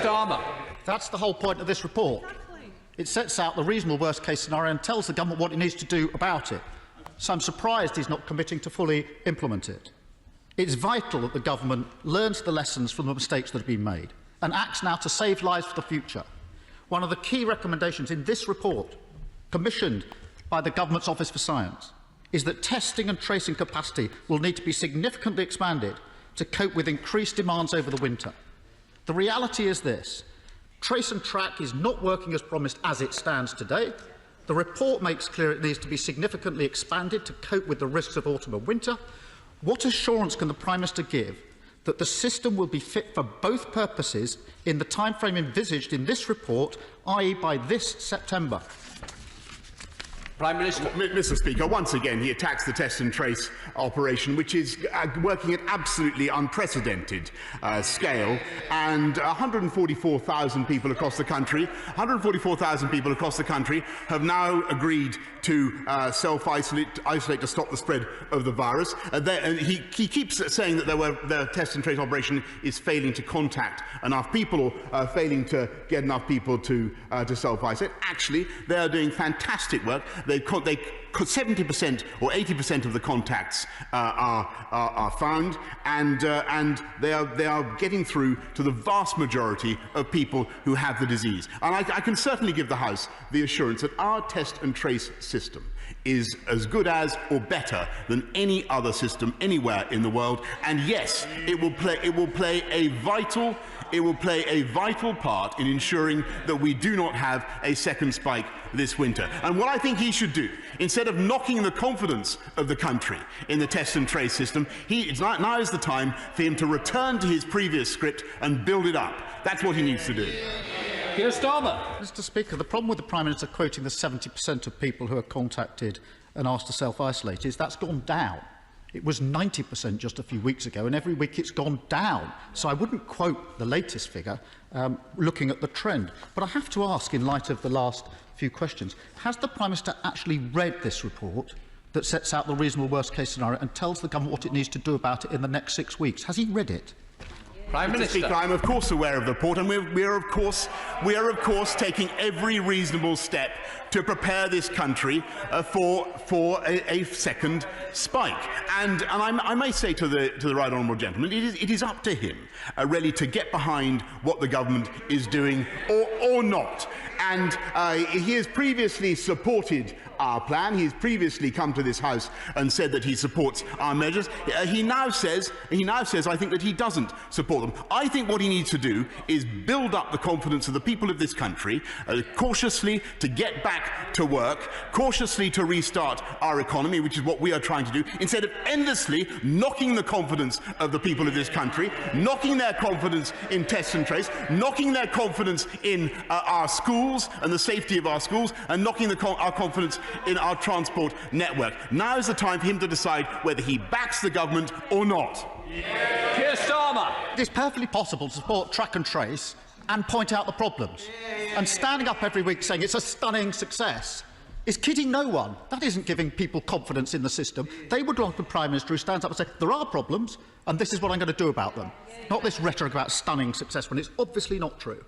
Starmer. That's the whole point of this report. It sets out the reasonable worst-case scenario and tells the government what it needs to do about it. So I'm surprised he's not committing to fully implement it. It's vital that the government learns the lessons from the mistakes that have been made and acts now to save lives for the future. One of the key recommendations in this report, commissioned by the Government's Office for Science, is that testing and tracing capacity will need to be significantly expanded to cope with increased demands over the winter. The reality is this: trace and track is not working as promised as it stands today. The report makes clear it needs to be significantly expanded to cope with the risks of autumn and winter. What assurance can the Prime Minister give that the system will be fit for both purposes in the timeframe envisaged in this report, i.e. by this September? Prime Minister. Mr. Speaker, once again he attacks the test and trace operation, which is working at absolutely unprecedented scale, and 144,000 people across the country, have now agreed to self-isolate to stop the spread of the virus. He keeps saying that the test and trace operation is failing to contact enough people or failing to get enough people to self-isolate. Actually, they are doing fantastic work. 70% or 80% of the contacts are found, and they are getting through to the vast majority of people who have the disease. And I can certainly give the House the assurance that our test and trace system is as good as or better than any other system anywhere in the world. And yes, it will play a vital part in ensuring that we do not have a second spike this winter. And what I think he should do, instead of knocking the confidence of the country in the test and trace system, now is the time for him to return to his previous script and build it up. That's what he needs to do. Starmer. Mr. Speaker, the problem with the Prime Minister quoting the 70% of people who are contacted and asked to self-isolate is that's gone down. It was 90% just a few weeks ago, and every week it's gone down. So I wouldn't quote the latest figure, looking at the trend. But I have to ask, in light of the last few questions, has the Prime Minister actually read this report that sets out the reasonable worst-case scenario and tells the government what it needs to do about it in the next 6 weeks? Has he read it? Prime Minister. Speaker, I'm of course aware of the report, and we are of course taking every reasonable step to prepare this country for a second spike. And I may say to the right honourable gentleman, it is up to him really to get behind what the government is doing or not. And he has previously supported our plan. He has previously come to this House and said that he supports our measures. He now says, I think, that he doesn't support them. I think what he needs to do is build up the confidence of the people of this country, cautiously to get back to work, cautiously to restart our economy, which is what we are trying to do, instead of endlessly knocking the confidence of the people of this country, knocking their confidence in test and trace, knocking their confidence in our schools and the safety of our schools, and knocking our confidence in our transport network. Now is the time for him to decide whether he backs the government or not. Starmer. It is perfectly possible to support track and trace and point out the problems. And standing up every week saying it's a stunning success is kidding no one. That isn't giving people confidence in the system. They would like a Prime Minister who stands up and says, there are problems, and this is what I'm going to do about them. Not this rhetoric about stunning success when it's obviously not true.